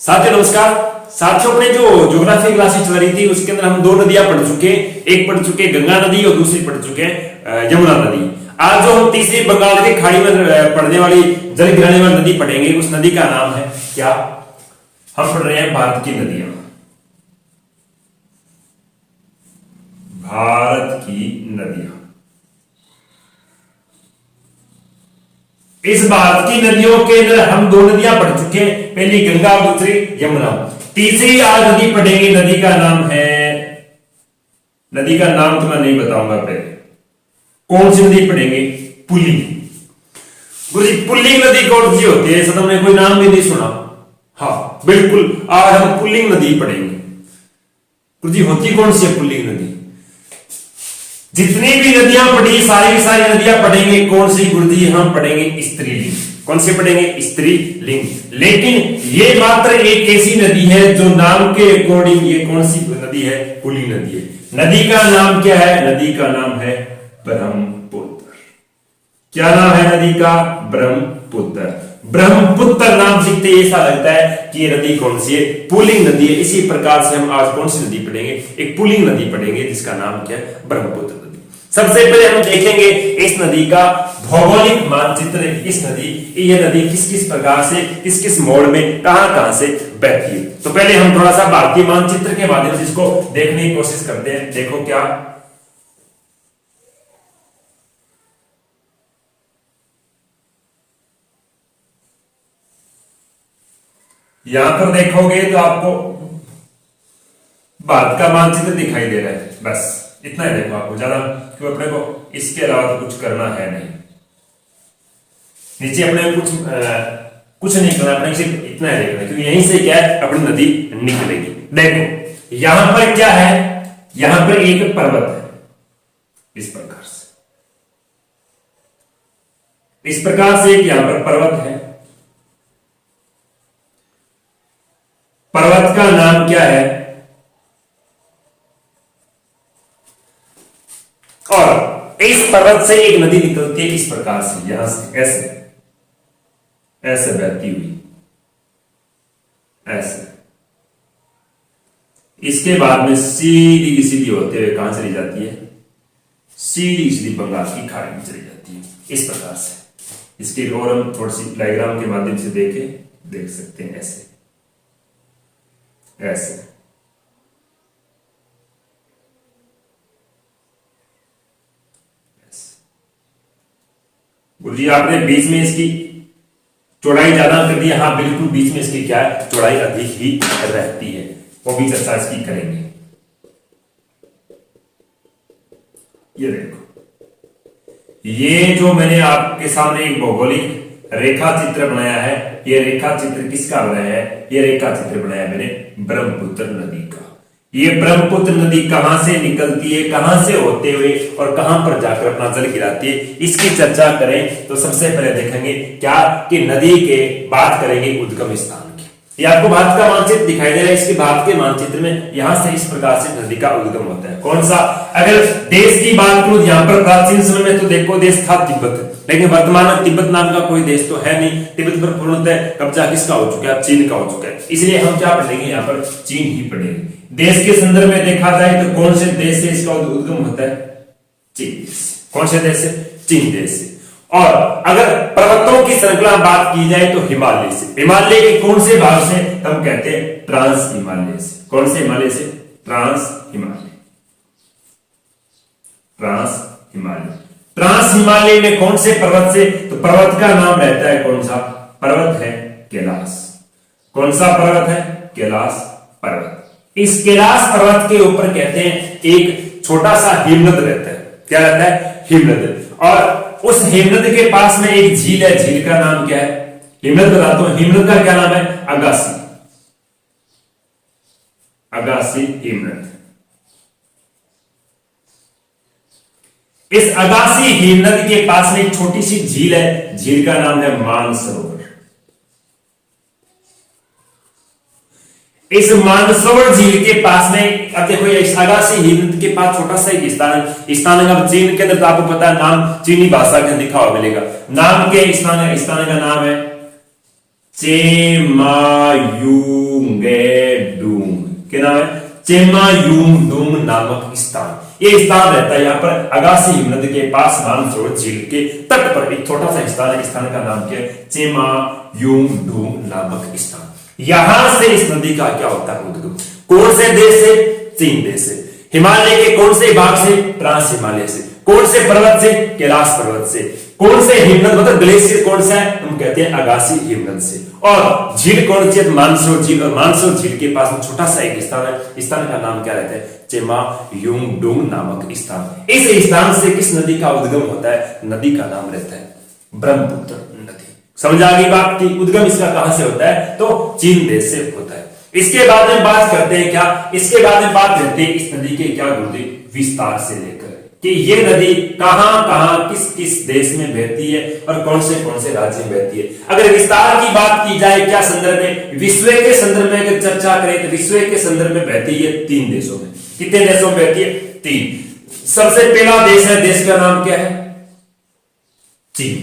साथियों नमस्कार। साथियों अपने जो ज्योग्राफी क्लासेस चल रही थी उसके अंदर हम दो नदियां पढ़ चुके हैं। एक पढ़ चुके गंगा नदी और दूसरी पढ़ चुके यमुना नदी। आज जो हम तीसरी बंगाल की खाड़ी में पड़ने वाली जल गिराने वाली नदी पढ़ेंगे उस नदी का नाम है क्या? हम पढ़ रहे हैं भारत की नदियां। भारत की नदियां। इस भारत की नदियों के अंदर हम दो नदियां पढ़ चुके हैं, पहली गंगा और दूसरी यमुना। तीसरी आज नदी पढ़ेंगे, नदी का नाम है, नदी का नाम तो मैं नहीं बताऊंगा, पहले कौन सी नदी पढ़ेंगे? पुल्लिंग। गुरुजी पुल्लिंग नदी कौन सी होती है? ऐसा तुमने कोई नाम भी नहीं सुना? हाँ बिल्कुल, आज हम पुल्लिंग नदी पढ़ेंगे। गुरुजी होती कौन सी है पुल्लिंग नदी? जितनी भी नदियां पढ़ी सारी की सारी नदियां पढ़ेंगे कौन सी गुरुजी? हम पढ़ेंगे स्त्रीलिंग। कौन से पढ़ेंगे? स्त्रीलिंग। लेकिन ये मात्र एक ऐसी नदी है जो नाम के अकॉर्डिंग, ये कौन सी नदी है? पुल्लिंग नदी है। नदी का नाम क्या है? नदी का नाम है ब्रह्मपुत्र। क्या नाम है नदी का? ब्रह्मपुत्र। ब्रह्मपुत्र नाम सीखते ऐसा लगता है कि ये नदी कौन सी है? पुल्लिंग नदी है। इसी प्रकार से हम आज कौन सी नदी पढ़ेंगे? एक पुल्लिंग नदी पढ़ेंगे जिसका नाम क्या है? ब्रह्मपुत्र नदी। सबसे पहले हम देखेंगे इस नदी का भौगोलिक मानचित्र। ये नदी किस किस प्रकार से, किस किस मोड़ में, कहां से बहती है। तो पहले हम थोड़ा सा भारतीय मानचित्र के माध्यम से इसको देखने की कोशिश करते हैं। देखो क्या यहां पर देखोगे तो आपको भारत का मानचित्र दिखाई दे रहा है। बस इतना ही देखो, आपको ज्यादा क्यों अपने को इसके अलावा तो कुछ करना है नहीं। नीचे अपने कुछ नहीं करना, अपने सिर्फ इतना ही देखना, क्योंकि यहीं से क्या है अपनी नदी निकलेगी। देखो यहां पर क्या है? यहां पर एक पर्वत है, इस प्रकार से, इस प्रकार से एक यहां पर पर्वत है। पर्वत का नाम क्या है? और इस पर्वत से एक नदी निकलती है इस प्रकार से, यहां से ऐसे ऐसे बहती हुई, ऐसे। इसके बाद में सीधी की सीधी होते हुए कहां चली जाती है? सीधी सीधी बंगाल की खाड़ी में चली जाती है, इस प्रकार से। इसके और हम थोड़ी सी डायग्राम के माध्यम से देख सकते हैं, ऐसे ऐसे। गुरुजी आपने बीच में इसकी चौड़ाई ज्यादा कर दी। हाँ बिल्कुल, बीच में इसकी क्या है? चौड़ाई अधिक ही रहती है, वो भी चर्चा इसकी करेंगे। ये देखो, ये जो मैंने आपके सामने एक भौगोलिक रेखा चित्र बनाया है, ये रेखा चित्र किसका बनाया है? ये रेखा चित्र बनाया मैंने ब्रह्मपुत्र नदी का। ये ब्रह्मपुत्र नदी कहां से निकलती है, कहां से होते हुए और कहां पर जाकर अपना जल गिराती है, इसकी चर्चा करें तो सबसे पहले देखेंगे क्या कि नदी के बात करेंगे उद्गम स्थान की। ये आपको भारत का मानचित्र दिखाई दे रहा है। इसके भारत के मानचित्र में यहां से इस प्रकार से नदी का उद्गम होता है। कौन सा? अगर देश की बात करूं, यहां पर प्राचीन समय में तो देखो देश था तिब्बत, लेकिन वर्तमान में तिब्बत नाम का कोई देश तो है नहीं। तिब्बत पर पूर्णतः कब्जा किसका हो चुका है? चीन का हो चुका है। इसलिए हम क्या पढ़ेंगे? यहाँ पर चीन ही पढ़ेंगे। देश के संदर्भ में देखा जाए तो कौन से देश से इसका उद्गम होता है? चीन देश। कौन से देश से? चीन देश से। और अगर पर्वतों की श्रृंखला बात की जाए तो हिमालय से। हिमालय के कौन से भाग से? हम कहते हैं ट्रांस हिमालय से। कौन से हिमालय से? Trans Himalaya. Trans Himalaya. Trans Himalaya में कौन से पर्वत से? तो पर्वत का नाम रहता है कौन सा? पर्वत है कैलाश। कौन सा पर्वत है? कैलाश पर्वत। इस कैलाश पर्वत के ऊपर कहते हैं एक छोटा सा हिमनद रहता है। क्या रहता है? हिमनद। और उस हिमनद के पास में एक झील है। झील का नाम क्या है? हिमनद बताता हूं। हिमनद का क्या नाम है? अगासी। अगासी हिमनद। इस अगासी हिमनद के पास में एक छोटी सी झील है। झील का नाम है मानसरोवर। इस मानसरोवर झील के पास में अब देखो, इस अगासी हिमनद के पास छोटा सा एक स्थान है। अब चीन के अंदर तो आपको पता है, नाम चीनी भाषा के लिखा हुआ मिलेगा। नाम के स्थान का नाम है चेमायुंगेडुंग, क्या नाम है? चेमायुंगडुंग नामक स्थान। ये स्थान रहता है यहाँ पर अगासी हिमनद के पास मानसरोवर झील के तट पर एक छोटा सा स्थान है। स्थान का नाम क्या है? चेमायुंगडुंग नामक स्थान। यहां से इस नदी का क्या होता है उद्गम? कौन से देश से? चीन देश से। हिमालय के कौन से भाग से? ट्रांस हिमालय से। कौन से पर्वत से? कैलाश पर्वत से। कौन से हिमनद मतलब ग्लेशियर कौन सा है? हम कहते हैं अगासी हिमनद से। और झील कौन सी है? मानसरोवर झील। और मानसरोवर झील के पास में छोटा सा एक स्थान है। स्थान का नाम क्या रहता है? चेमायुंगडुंग नामक स्थान। इस स्थान से किस नदी का उद्गम होता है? नदी का नाम रहता है ब्रह्मपुत्र नदी। समझ आ गई बात की उद्गम इसका कहां से होता है? तो चीन देश से होता है। इसके बाद में बात करते हैं क्या? इसके बाद में बात करते हैं इस नदी के क्या गुरुदेव विस्तार से लेकर कि ये नदी कहां कहां किस किस देश में बहती है और कौन से राज्य में बहती है। अगर विस्तार की बात की जाए क्या संदर्भ में? विश्व के संदर्भ में अगर चर्चा करें तो विश्व के संदर्भ में बहती है 3 देशों में। कितने देशों में बहती है? 3। सबसे पहला देश है, देश का नाम क्या है? चीन।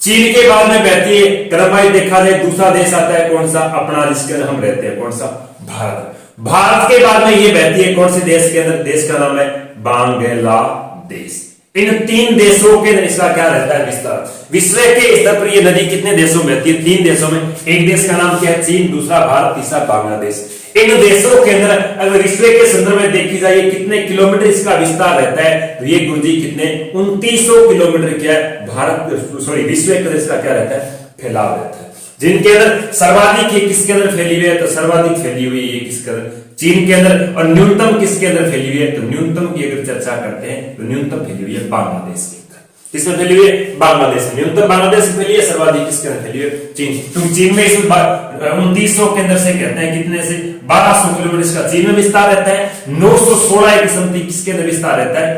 चीन के बाद में बहती है क्रमवार देखा जाए दूसरा देश आता है कौन सा? अपना जिसके अंदर हम रहते हैं कौन सा? भारत। भारत के बाद में ये बहती है कौन से देश के अंदर? देश का नाम है बांग्लादेश। इन 3 देशों के अंदर इसका क्या रहता है विस्तार। विश्व के स्तर पर ये नदी कितने देशों में बहती है? 3 देशों में। एक देश का नाम क्या है? चीन, दूसरा भारत, तीसरा बांग्लादेश। इन देशों के अंदर अगर विश्व के संदर्भ में देखी जाए कितने किलोमीटर इसका विस्तार रहता है तो ये गुरुजी कितने 2900 किलोमीटर क्या है भारत विश्व के अंदर इसका क्या रहता है फैलाव रहता है। जिनके अंदर सर्वाधिक ये किसके अंदर फैली हुई है? तो सर्वाधिक फैली हुई है किसके अंदर? चीन के अंदर। और न्यूनतम किसके अंदर फैली हुई है? तो न्यूनतम की अगर चर्चा करते हैं तो न्यूनतम फैली हुई है बांग्लादेश के अंदर। किसमें फैली हुई है? बांग्लादेश में। न्यूनतम बांग्लादेश में फैली है, सर्वाधिक किसके अंदर फैली हुई है? चीन। तो चीन में 2900 के अंदर से कहते हैं कितने से 1200 किलोमीटर इसका चीन में विस्तार रहता है। 916 की समथिंग किसके अंदर विस्तार रहता है?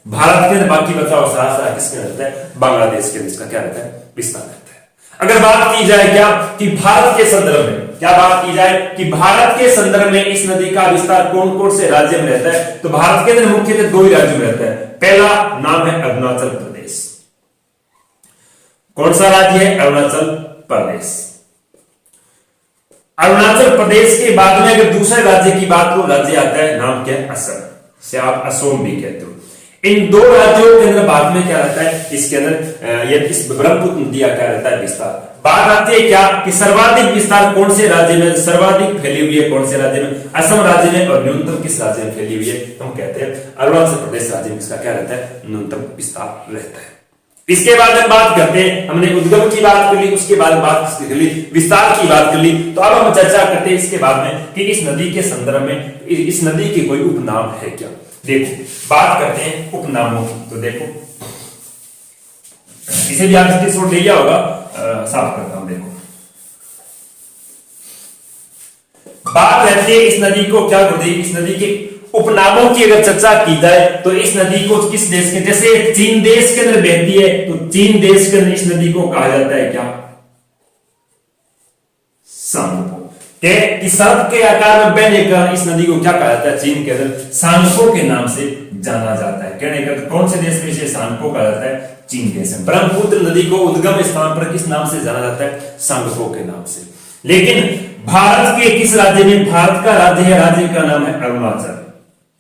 भारत के अंदर। बाकी बचा हुआ सारा किसके अंदर रहता है? बांग्लादेश के अंदर इसका क्या रहता है? विस्तार रहता है। अगर बात की जाए क्या कि भारत के संदर्भ में क्या बात की जाए कि भारत के संदर्भ में इस नदी का विस्तार कौन कौन से राज्य में रहता है? तो भारत के अंदर मुख्यतः 2 ही राज्यों में रहता है। पहला नाम है अरुणाचल प्रदेश। कौन सा राज्य है? अरुणाचल प्रदेश। अरुणाचल प्रदेश के बाद में अगर दूसरे राज्य की बात करो, राज्य आता है नाम क्या है? असम से आप असोम भी कहते हो। इन 2 राज्यों के अंदर बाद में क्या रहता है? इसके अंदर ये इस ब्रह्मपुत्र नदी का क्या रहता है? विस्तार। बात आती है क्या कि सर्वाधिक विस्तार कौन से राज्य में? सर्वाधिक फैली हुई है कौन से राज्य में? असम राज्य में। और न्यूनतम किस राज्य में फैली हुई है? हम कहते हैं अरुणाचल प्रदेश राज्य में इसका क्या रहता है? न्यूनतम विस्तार रहता है। इसके बाद हम बात करते हैं, हमने उद्गम की बात कर ली, उसके बाद बात कर ली विस्तार की बात कर ली। तो अब हम चर्चा करते हैं इसके बाद में कि इस नदी के संदर्भ में इस नदी के कोई उपनाम है क्या। देखो बात करते हैं उपनामों की। तो देखो इसे भी आप स्क्रीनशॉट ले लिया होगा, साफ करता हूं। देखो बात रहती है इस नदी को क्या करती है? इस नदी के उपनामों की अगर चर्चा की जाए तो इस नदी को किस देश के, जैसे चीन देश के अंदर बहती है तो चीन देश के अंदर इस नदी को कहा जाता है क्या? सांगपो। कि सर्प के आकार में बहने का इस नदी को क्या कहा जाता है? चीन के अंदर सांगपो के नाम से जाना जाता है। कहने का कौन से देश में इसे सांगपो कहा जाता है? चीन देश में। ब्रह्मपुत्र नदी को उद्गम स्थान पर किस नाम से जाना जाता है? सांगपो के नाम से। लेकिन भारत के किस राज्य में? भारत का राज्य है, राज्य का नाम है अरुणाचल।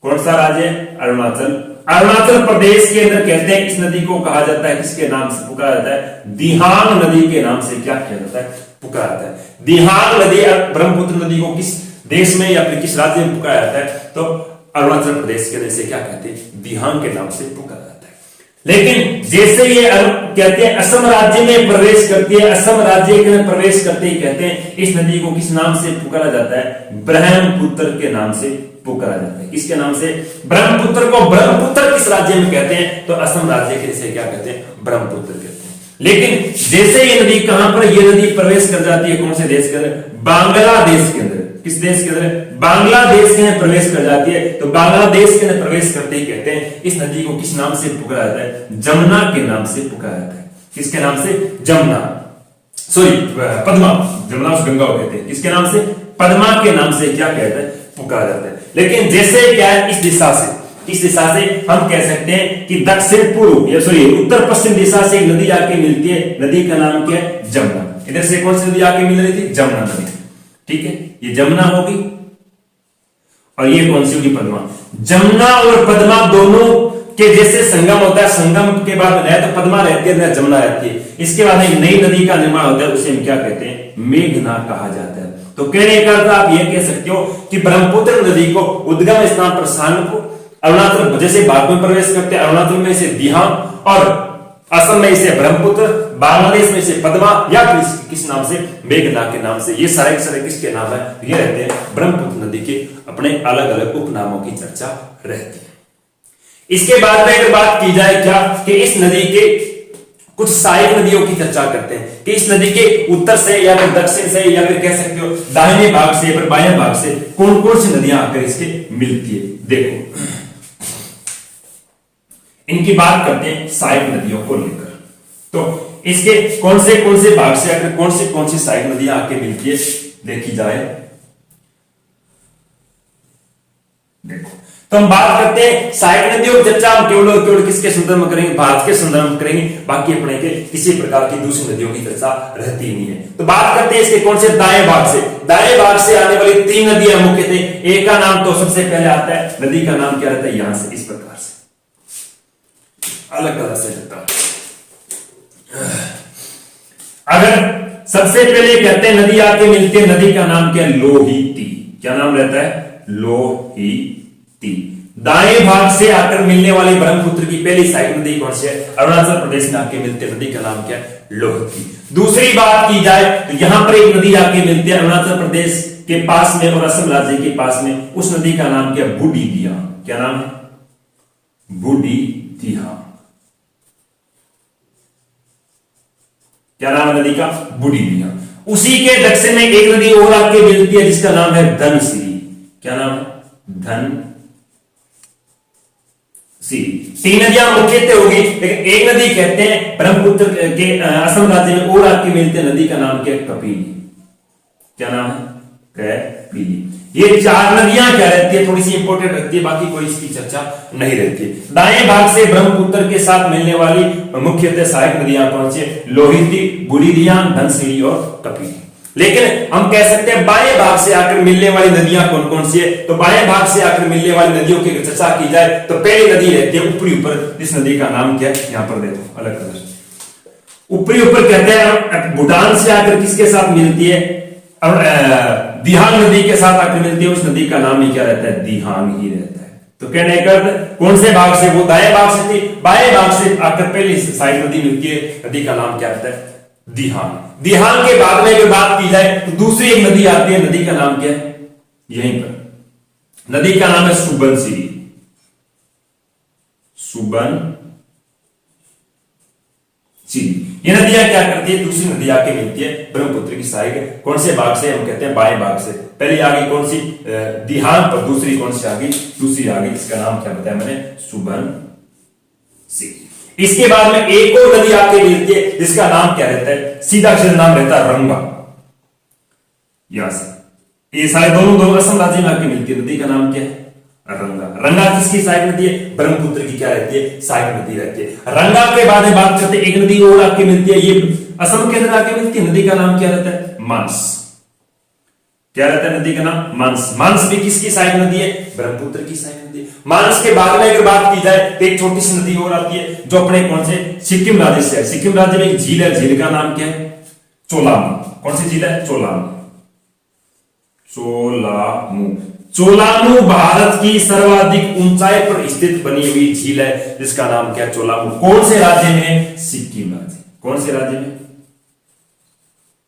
कौन सा राज्य है? अरुणाचल। अरुणाचल प्रदेश के अंदर कहते हैं इस नदी को कहा जाता है किसके नाम से पुकारा जाता है? दिहांग नदी के नाम से क्या किया जाता है? पुकारा जाता है। दिहांग नदी ब्रह्मपुत्र नदी को किस देश में या फिर किस राज्य में पुकारा जाता है? तो अरुणाचल प्रदेश के अंदर से क्या कहते हैं? दिहांग के नाम से पुकारा जाता है। लेकिन जैसे ये कहते हैं असम राज्य में प्रवेश करती है, असम राज्य के अंदर प्रवेश करते ही कहते हैं इस नदी को किस नाम से पुकारा जाता है? ब्रह्मपुत्र के नाम से पुकारा जाता है। किसके नाम से? ब्रह्मपुत्र को। ब्रह्मपुत्र किस राज्य में कहते हैं? तो असम राज्य के से क्या कहते हैं? ब्रह्मपुत्र कहते हैं। लेकिन जैसे ये नदी कहां पर ये नदी प्रवेश कर जाती है? कौन से देश के अंदर? बांग्लादेश के अंदर। किस देश के अंदर? बांग्लादेश के अंदर प्रवेश कर जाती है। तो बांग्लादेश के अंदर प्रवेश करते ही कहते हैं इस नदी को किस नाम से पुकारा जाता है? जमुना के नाम से पुकारा जाता है। किसके नाम से? जमुना, सॉरी पद्मा। जमुना उस गंगा को कहते हैं। किसके नाम से? पद्मा के नाम से क्या कहता है? पुकारा जाता है। लेकिन जैसे क्या है इस दिशा से हम कह सकते हैं कि दक्षिण पूर्व या सॉरी उत्तर पश्चिम दिशा से एक नदी आके मिलती है, नदी का नाम क्या है? जमुना। इधर से कौन सी नदी आके मिल रही थी? जमुना नदी। ठीक है, ये जमुना होगी और ये कौन सी होगी? पद्मा। जमुना और पद्मा दोनों के जैसे संगम होता है, संगम के बाद न तो पद्मा रहती है न जमुना रहती है, इसके बाद एक नई नदी का निर्माण होता है, उसे हम क्या कहते हैं? मेघना कहा जाता है। तो कहने का अर्थ आप यह कह सकते हो कि ब्रह्मपुत्र नदी को उद्गम स्थान पर सानपुर, अरुणाचल जैसे बाद में प्रवेश करते हैं, अरुणाचल में इसे दिहांग और असम में इसे ब्रह्मपुत्र, बांग्लादेश में इसे पद्मा या किस नाम से? मेघना के नाम से। ये सारे किसके नाम है? ये रहते हैं ब्रह्मपुत्र नदी के अपने अलग अलग उपनामों की चर्चा रहती है। इसके बाद में अगर बात की जाए क्या कि इस नदी के कुछ सहायक नदियों की चर्चा करते हैं कि इस नदी के उत्तर से या फिर दक्षिण से या फिर कह सकते हो दाहिने भाग से या फिर बाएं भाग से कौन कौन सी नदियां आकर इसके मिलती है। देखो, इनकी बात करते हैं सहायक नदियों को लेकर। तो इसके कौन से भाग से आकर कौन सी सहायक नदियां आके मिलती है देखी जाए। देखो, तो हम बात करते हैं सहायक नदियों की चर्चा हम केवल किसके संदर्भ में करेंगे? भारत के संदर्भ में करेंगे, बाकी अपने के किसी प्रकार की दूसरी नदियों की चर्चा रहती नहीं है। तो बात करते हैं इसके कौन से? दाएं भाग से। दाएं भाग से आने वाली 3 नदियां मुख्य थे। एक का नाम तो सबसे पहले आता है, नदी का नाम क्या रहता है? यहां से इस प्रकार से अलग तरह से रहता है। अगर सबसे पहले कहते हैं नदी आके मिलती है, नदी का नाम क्या है? लोहिती। क्या नाम रहता है? लोहिती। दाएं भाग से आकर मिलने वाली ब्रह्मपुत्र की पहली सहायक नदी कौन सी है? अरुणाचल प्रदेश में आके मिलती है, नदी का नाम क्या है? लोहिती। दूसरी बात की जाए तो यहां पर एक नदी आके मिलती है अरुणाचल प्रदेश के पास में और असम राज्य के पास में, उस नदी का नाम क्या है? बूढ़ी दिहांग। क्या नाम है? बूढ़ी दिहांग। क्या नाम है नदी का? बूढ़ी दिहांग। उसी के दक्षिण में एक नदी और आके मिलती है जिसका नाम है धनसिरी। क्या नाम है? धनसिरी। 3 नदियां मुख्यतः होगी, लेकिन एक नदी कहते हैं ब्रह्मपुत्र के असम राज्य में और आके मिलते हैं, नदी का नाम क्या है? कपिली। क्या नाम है? कपिली। ये 4 नदियां क्या रहती है? थोड़ी सी इंपॉर्टेंट रहती है, बाकी कोई इसकी चर्चा नहीं रहती है। दाएं भाग से ब्रह्मपुत्र के साथ मिलने वाली मुख्यतः सहायक नदियां कौन सी? लोहिती, बूढ़ी दिहांग, धनसिरी और कपिली। लेकिन हम कह सकते हैं बाएं भाग से आकर मिलने वाली नदियां कौन कौन सी है? तो बाएं भाग से आकर मिलने वाली नदियों की चर्चा की जाए तो पहली नदी रहती है ऊपरी ऊपर। इस नदी का नाम क्या है? यहां पर देखो अलग कलर से ऊपरी ऊपर कहते हैं भूटान से आकर किसके साथ मिलती है? दिहांग नदी के साथ आकर मिलती है, उस नदी का नाम ही क्या रहता है? दिहांग ही रहता है। तो कहने का कौन से भाग से? वो दाएं भाग से थी, बाएं भाग से आकर पहली सहायक नदी मिलती है, नदी का नाम क्या रहता है? दिहांग। दिहांग के बाद में अगर बात की जाए तो दूसरी एक नदी आती है, नदी का नाम क्या है? यहीं पर नदी का नाम है सुबनसिरी। सुबनसिरी। ये नदियां क्या करती है? दूसरी नदी आके मिलती है ब्रह्मपुत्र की सहायक। कौन से भाग से? हम कहते हैं बाएं भाग से। पहली आगे कौन सी? दिहांग, पर दूसरी कौन सी आगे? दूसरी आगे, इसका नाम क्या बताया मैंने? सुबनसिरी। इसके बाद में एक और नदी आके मिलती है जिसका नाम क्या रहता है? सीधा अक्षर नाम रहता है रंगा। यहां से ये सारे दोनों असम राज्य में आके मिलती है, नदी का नाम क्या है? रंगा। रंगा किसकी सहायक नदी है? ब्रह्मपुत्र की क्या रहती है? सहायक नदी रहती है। रंगा के बाद में बात करते हैं एक नदी और आके मिलती है, ये असम के अंदर आके मिलती है, नदी का नाम क्या रहता है? मानस। क्या रहता है नदी का नाम? मानस। मानस भी किसकी सहायक नदी है? ब्रह्मपुत्र की सहायक नदी है। मानस के बाद में अगर बात की जाए तो एक छोटी सी नदी और आती है जो अपने कौन से? सिक्किम राज्य से है। सिक्किम राज्य में एक झील है, झील का नाम क्या है? चोलामू। कौन सी झील है? चोलामू। चोलामू। चोलामू भारत की सर्वाधिक ऊंचाई पर स्थित बनी हुई झील है जिसका नाम क्या है? चोलामू। कौन से राज्य में? सिक्किम राज्य। कौन से राज्य में?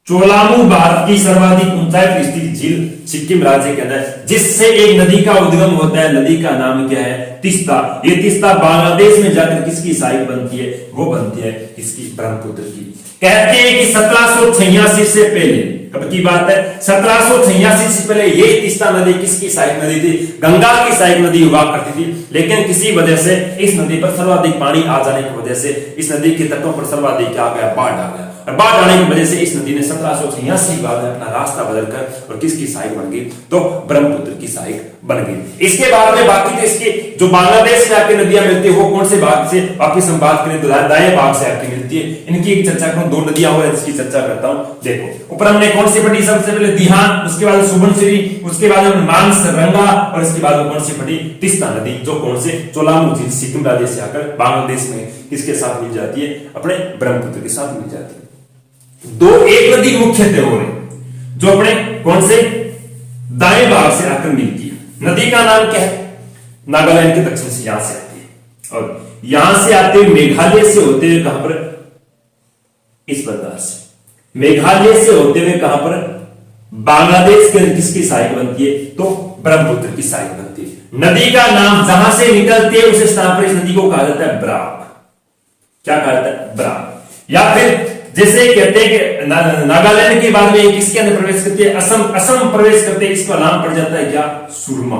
चोलामू भारत की सर्वाधिक ऊंचाई पर स्थित झील सिक्किम राज्य के अंदर, जिससे एक नदी का उद्गम होता है, नदी का नाम क्या है? तीस्ता। ये तीस्ता बांग्लादेश में जाकर किसकी सहायक बनती है? वो बनती है किसकी? ब्रह्मपुत्र की। कहते हैं कि 1786 से पहले, कब की बात है? 1786 से पहले ये तीस्ता नदी किसकी सहायक नदी थी? गंगा की सहायक नदी हुआ करती थी, लेकिन किसी वजह से इस नदी पर सर्वाधिक पानी आ जाने की वजह से इस नदी के तटों पर सर्वाधिक क्या आ गया? बाढ़ आ गया। और बाढ़ आने की वजह से इस नदी ने 1786 बाद में अपना रास्ता बदलकर और किसकी सहायक बन गई, तो ब्रह्मपुत्र की सहायक बन गई। इसके बाद में बाकी तो इसके जो बांग्लादेश में आपकी नदियां मिलती है वो कौन से भाग से, वापिस हम बात करें तो दाएं भाग से आपकी मिलती है। इनकी एक चर्चा करूं, दो नदियां और इसकी चर्चा करता हूं। देखो ऊपर हमने कौन सी पढ़ी, सबसे पहले दिहान, उसके बाद सुबनसिरी, उसके बाद हमने मानसरंगा और इसके बाद कौन सी पढ़ी, तीस्ता नदी, जो कौन से चोलामू झील सिक्किम राज्य से आकर बांग्लादेश में किसके साथ मिल जाती है, अपने ब्रह्मपुत्र के साथ मिल जाती है। दो एक नदी मुख्य तैयार है जो अपने कौन से दाएं भाग से आकर मिलती है। नदी का नाम क्या है, नागालैंड के दक्षिण से यहां से आती है और यहां से आते हुए मेघालय से होते हुए कहां पर, इस प्रकार से मेघालय से होते हुए कहां पर, बांग्लादेश के किसकी सहायक बनती है, तो ब्रह्मपुत्र की सहायक बनती है। नदी का नाम जहां से निकलती है उस स्थान पर इस नदी को कहा जाता है ब्राक। क्या कहा जाता है, ब्राक। या फिर जैसे कहते हैं कि नागालैंड के बाद में किसके अंदर प्रवेश करती है, असम प्रवेश करते हैं, इसका नाम पड़ जाता है क्या, सुरमा।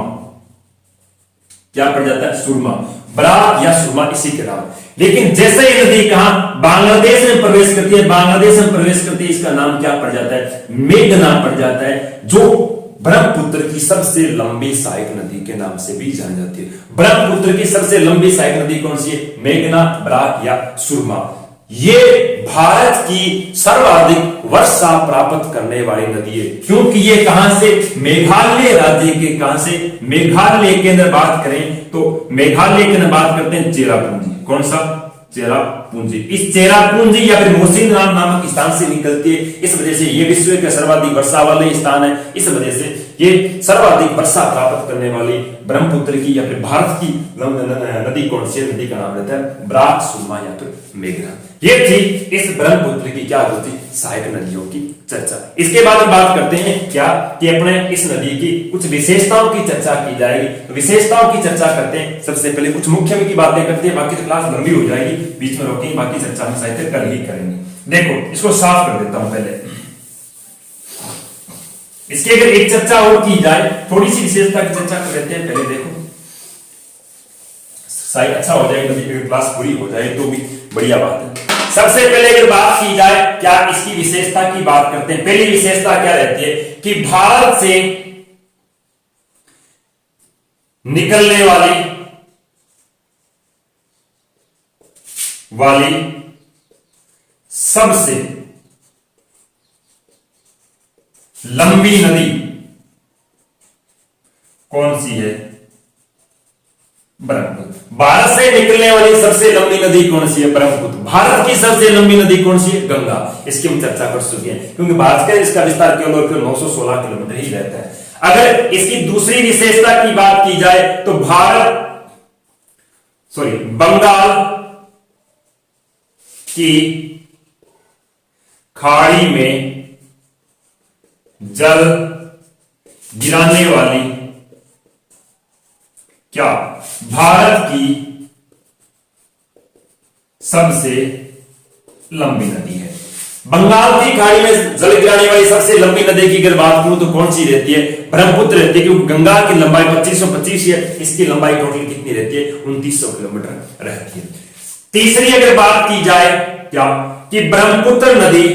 क्या पड़ जाता है, सुरमा। ब्राक या सुरमा इसी के नाम। लेकिन जैसे ही नदी कहां बांग्लादेश में प्रवेश करती है, बांग्लादेश में प्रवेश करती है, इसका नाम क्या पड़ जाता है, मेघना पड़ जाता है, जो ब्रह्मपुत्र की सबसे लंबी सहायक नदी के नाम से भी जानी जाती है। ब्रह्मपुत्र की सबसे लंबी सहायक नदी कौन सी है, मेघना, ब्राक या सुरमा। ये भारत की सर्वाधिक वर्षा प्राप्त करने वाली नदी है, क्योंकि ये कहां से, मेघालय राज्य के, कहां से, मेघालय के अंदर बात करें तो मेघालय के अंदर बात करते हैं चेरापूंजी। कौन सा, चेरापूंजी। इस चेरापूंजी या फिर मौसिनराम नामक स्थान से निकलती है। इस वजह से ये विश्व के सर्वाधिक वर्षा वाले स्थान है। इस वजह से ये सर्वाधिक वर्षा प्राप्त करने वाली ब्रह्मपुत्र की या फिर भारत की नदी कौन सी, नदी का नाम रहता है ब्राक, सुरमा या फिर मेघना। ये थी इस ब्रह्मपुत्र की क्या होती, सहायक नदियों की चर्चा। इसके बाद हम बात करते हैं क्या, कि अपने इस नदी की कुछ विशेषताओं की चर्चा की जाएगी। विशेषताओं की चर्चा करते हैं, सबसे पहले कुछ मुख्य की बातें करते हैं, बाकी तो क्लास लंबी हो जाएगी, बीच में रोकेंगे, बाकी चर्चा हम साहित्य कल ही करेंगे। देखो इसको साफ कर देता हूं पहले। इसकी अगर एक चर्चा और की जाए, थोड़ी सी विशेषता की चर्चा कर लेते हैं पहले। देखो साइड अच्छा हो जाएगा, क्लास पूरी हो जाए तो भी बढ़िया बात है। सबसे पहले अगर बात की जाए क्या, इसकी विशेषता की बात करते हैं। पहली विशेषता क्या रहती है कि भारत से निकलने वाली सबसे लंबी नदी कौन सी है, ब्रह्मपुत्र। भारत से निकलने वाली सबसे लंबी नदी कौन सी है, ब्रह्मपुत्र। भारत की सबसे लंबी नदी कौन सी है, गंगा। इसकी हम चर्चा कर चुके हैं, क्योंकि भारत का इसका विस्तार केवल 916 किलोमीटर ही रहता है। अगर इसकी दूसरी विशेषता की बात की जाए तो बंगाल की खाड़ी में जल गिराने वाली क्या, भारत की सबसे लंबी नदी है। बंगाल की खाड़ी में जल गिराने वाली सबसे लंबी नदी की अगर बात करूं तो कौन सी रहती है, ब्रह्मपुत्र रहती है, क्योंकि गंगा की लंबाई 2525 है, इसकी लंबाई टोटल कितनी रहती है, 2900 किलोमीटर रहती है। तीसरी अगर बात की जाए क्या, कि ब्रह्मपुत्र नदी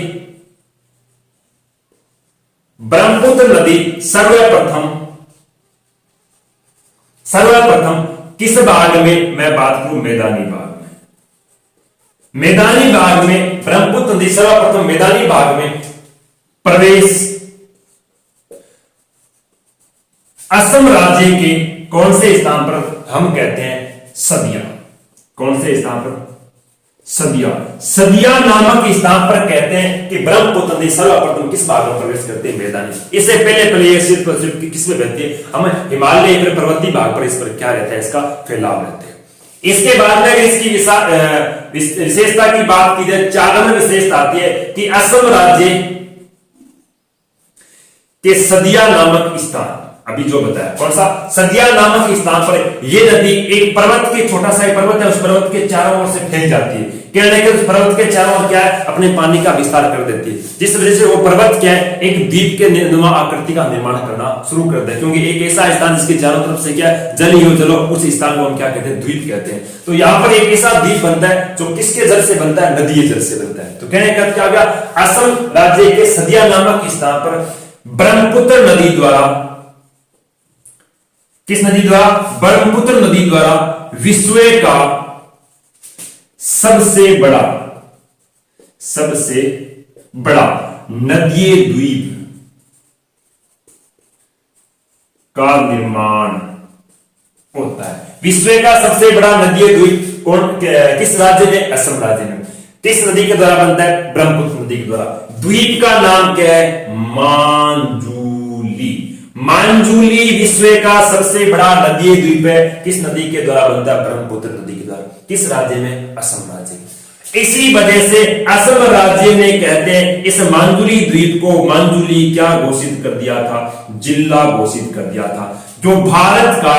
सर्वप्रथम किस भाग में, मैं बात करूं मैदानी भाग में। मैदानी भाग में ब्रह्मपुत्र नदी सर्वप्रथम मैदानी भाग में प्रवेश असम राज्य के कौन से स्थान पर हम कहते हैं, सदिया। कौन से स्थान पर, सदिया नामक स्थान पर कहते हैं कि ब्रह्मपुत्र नदी सर्वप्रथम किस भाग में प्रवेश करते हैं, मैदानी। इससे पहले ये सिर्फ किस में बहती है, हम हिमालय फिर पर्वतीय भाग पर इस पर क्या रहता है, इसका फैलाव रहता है। इसके बाद में इसकी विशेषता की बात की जाए, 4 नंबर विशेषता आती है कि असम राज्य के सदिया नामक स्थान, अभी जो बताया कौन सा, सदिया नामक स्थान पर यह नदी एक पर्वत के, छोटा सा एक पर्वत है, उस पर्वत के चारों ओर से फैल जाती है। कहने के उस पर्वत के चारों ओर क्या है, अपने पानी का विस्तार कर देती है, जिस वजह से वो पर्वत क्या है, एक द्वीप के नुमा आकृति का निर्माण करना शुरू करता है। क्योंकि एक ऐसा स्थान जिसके चारों तरफ से क्या है, जल ही हो, चलो उस स्थान को हम क्या कहते हैं, द्वीप कहते हैं। तो यहाँ पर एक ऐसा द्वीप बनता है जो किसके जल से बनता है, नदीय जल से बनता है। तो कहने का क्या गया, असम राज्य के सदिया नामक स्थान पर ब्रह्मपुत्र नदी द्वारा, किस नदी द्वारा, ब्रह्मपुत्र नदी द्वारा विश्व का सबसे बड़ा नदीय द्वीप का निर्माण होता है। विश्व का सबसे बड़ा नदीय द्वीप कौन, किस राज्य में, असम राज्य में। किस नदी के द्वारा बनता है, ब्रह्मपुत्र नदी के द्वारा। द्वीप का नाम क्या है, मांजुली। मांजुली विश्व का सबसे बड़ा नदीय द्वीप है, किस नदी के द्वारा बनता है, ब्रह्मपुत्र नदी के द्वारा। किस राज्य में, असम राज्य में। इसी वजह से असम राज्य ने कहते हैं इस मांजुली द्वीप को, मांजुली क्या घोषित कर दिया था, जिला घोषित कर दिया था, जो भारत का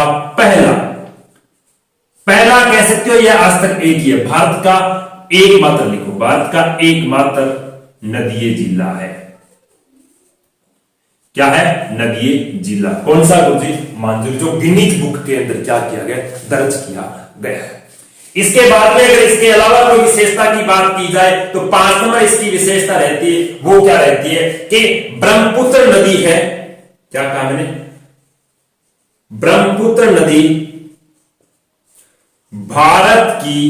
पहला कह सकते हो, यह आज तक एक ही है, भारत का एकमात्र, लिखो, भारत का एकमात्र नदीय जिला है। क्या है, नदीय जिला। कौन सा गुरुजी, मांजुली, जो गिनीज बुक के अंदर क्या किया गया, दर्ज किया गया है। इसके बाद में अगर इसके अलावा कोई विशेषता की बात की जाए तो 5 नंबर इसकी विशेषता रहती है, वो क्या रहती है कि ब्रह्मपुत्र नदी है, क्या कहा मैंने, ब्रह्मपुत्र नदी भारत की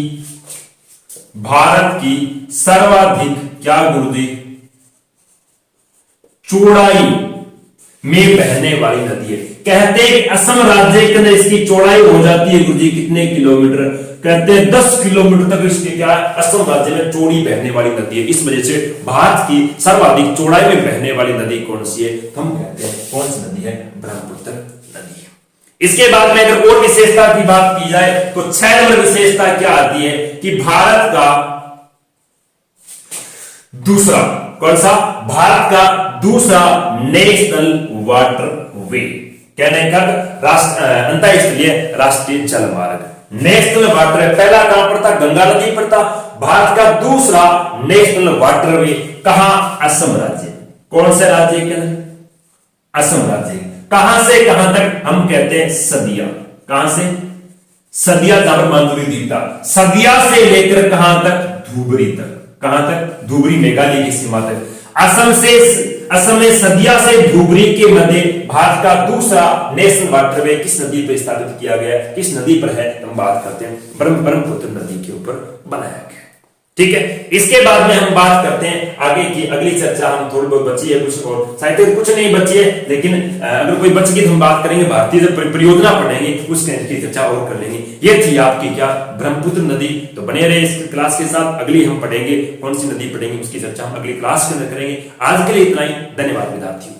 सर्वाधिक, क्या गुरुजी, चौड़ाई में बहने वाली नदी है। कहते हैं कि असम राज्य के अंदर इसकी चौड़ाई हो जाती है गुरुजी कितने किलोमीटर, कहते हैं 10 किलोमीटर तक इसके क्या है, असम राज्य में चौड़ी बहने वाली नदी है। इस वजह से भारत की सर्वाधिक चौड़ाई में बहने वाली नदी कौन सी है, हम कहते हैं कौन सी नदी है, ब्रह्मपुत्र नदी है। इसके बाद में अगर और विशेषता की बात की जाए तो 6 नंबर विशेषता क्या आती है कि भारत का दूसरा, कौन सा, भारत का दूसरा नेशनल वाटरवे, कहने का अंतःस्थलीय राष्ट्रीय जल मार्ग, नेशनल वाटर। पहला कहां पर था, गंगा नदी पर था। भारत का दूसरा नेशनल वाटरवे कहां, असम राज्य। कौन से राज्य के अंदर, असम राज्य। कहां से कहां तक, हम कहते हैं सदिया। कहां से, सदिया, जहां पर मांजुली द्वीप था, सदिया से लेकर कहां तक, धुबरी तक। कहां तक, धुबरी, मेघालय की सीमा तक। असम में सदिया से धुबरी के मध्य भारत का दूसरा नेशनल वाटरवे किस नदी पर स्थापित किया गया, किस नदी पर है, हम बात करते हैं ब्रह्मपुत्र नदी के ऊपर बनाया गया। ठीक है, इसके बाद में हम बात करते हैं आगे की, अगली चर्चा हम थोड़ी बहुत बची है कुछ, और साहित्य कुछ नहीं बची है, लेकिन अगर कोई बच गई तो हम बात करेंगे, भारतीय परियोजना पढ़ेंगे, उसकी चर्चा और कर लेंगे। ये थी आपकी क्या, ब्रह्मपुत्र नदी। तो बने रहे इस क्लास के साथ, अगली हम पढ़ेंगे, कौन सी नदी पढ़ेंगे उसकी चर्चा हम अगली क्लास के अंदर करेंगे। आज के लिए इतना ही, धन्यवाद विद्यार्थियों।